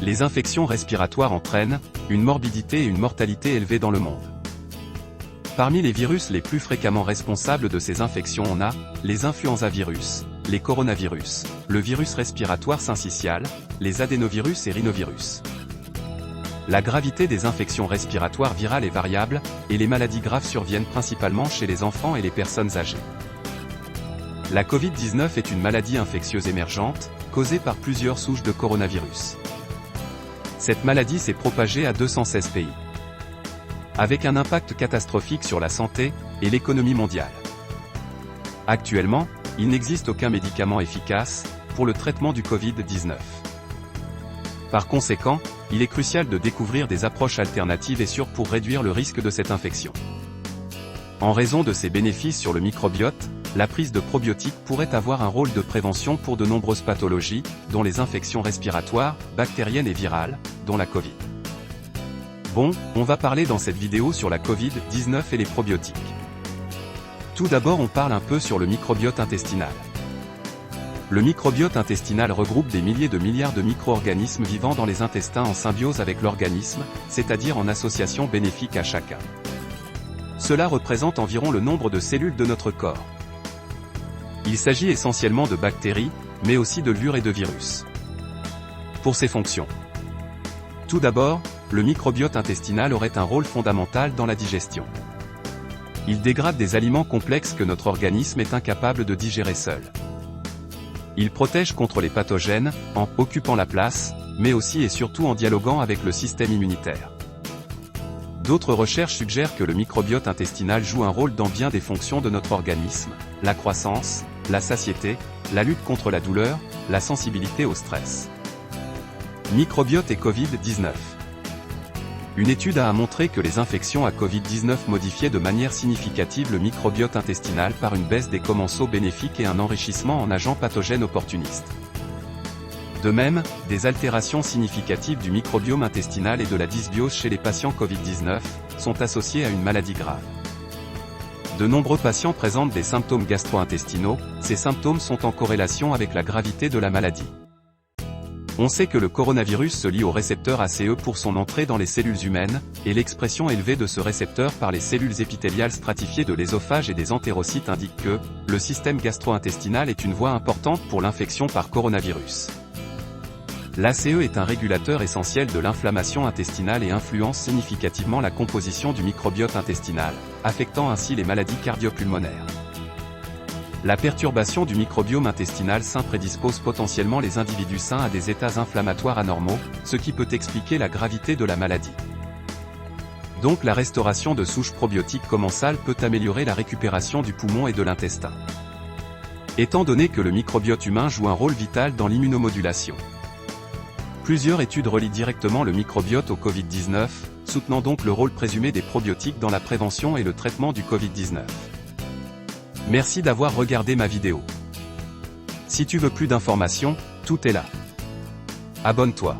les infections respiratoires entraînent une morbidité et une mortalité élevées dans le monde. Parmi les virus les plus fréquemment responsables de ces infections on a les influenzavirus, les coronavirus, le virus respiratoire syncytial, les adénovirus et rhinovirus. La gravité des infections respiratoires virales est variable, et les maladies graves surviennent principalement chez les enfants et les personnes âgées. La Covid-19 est une maladie infectieuse émergente, causée par plusieurs souches de coronavirus. Cette maladie s'est propagée à 216 pays, avec un impact catastrophique sur la santé et l'économie mondiale. Actuellement, il n'existe aucun médicament efficace pour le traitement du Covid-19. Par conséquent, il est crucial de découvrir des approches alternatives et sûres pour réduire le risque de cette infection. En raison de ses bénéfices sur le microbiote, la prise de probiotiques pourrait avoir un rôle de prévention pour de nombreuses pathologies, dont les infections respiratoires, bactériennes et virales, dont la Covid. Bon, on va parler dans cette vidéo sur la Covid-19 et les probiotiques. Tout d'abord on parle un peu sur le microbiote intestinal. Le microbiote intestinal regroupe des milliers de milliards de micro-organismes vivant dans les intestins en symbiose avec l'organisme, c'est-à-dire en association bénéfique à chacun. Cela représente environ le nombre de cellules de notre corps. Il s'agit essentiellement de bactéries, mais aussi de levures et de virus. Pour ses fonctions. Tout d'abord, le microbiote intestinal aurait un rôle fondamental dans la digestion. Il dégrade des aliments complexes que notre organisme est incapable de digérer seul. Il protège contre les pathogènes, en occupant la place, mais aussi et surtout en dialoguant avec le système immunitaire. D'autres recherches suggèrent que le microbiote intestinal joue un rôle dans bien des fonctions de notre organisme, la croissance, la satiété, la lutte contre la douleur, la sensibilité au stress. Microbiote et Covid-19. Une étude a montré que les infections à Covid-19 modifiaient de manière significative le microbiote intestinal par une baisse des commensaux bénéfiques et un enrichissement en agents pathogènes opportunistes. De même, des altérations significatives du microbiome intestinal et de la dysbiose chez les patients Covid-19 sont associées à une maladie grave. De nombreux patients présentent des symptômes gastro-intestinaux, ces symptômes sont en corrélation avec la gravité de la maladie. On sait que le coronavirus se lie au récepteur ACE pour son entrée dans les cellules humaines, et l'expression élevée de ce récepteur par les cellules épithéliales stratifiées de l'ésophage et des entérocytes indique que le système gastro-intestinal est une voie importante pour l'infection par coronavirus. L'ACE est un régulateur essentiel de l'inflammation intestinale et influence significativement la composition du microbiote intestinal, affectant ainsi les maladies cardiopulmonaires. La perturbation du microbiome intestinal sain prédispose potentiellement les individus sains à des états inflammatoires anormaux, ce qui peut expliquer la gravité de la maladie. Donc la restauration de souches probiotiques commensales peut améliorer la récupération du poumon et de l'intestin. Étant donné que le microbiote humain joue un rôle vital dans l'immunomodulation. Plusieurs études relient directement le microbiote au Covid-19, soutenant donc le rôle présumé des probiotiques dans la prévention et le traitement du Covid-19. Merci d'avoir regardé ma vidéo. Si tu veux plus d'informations, tout est là. Abonne-toi.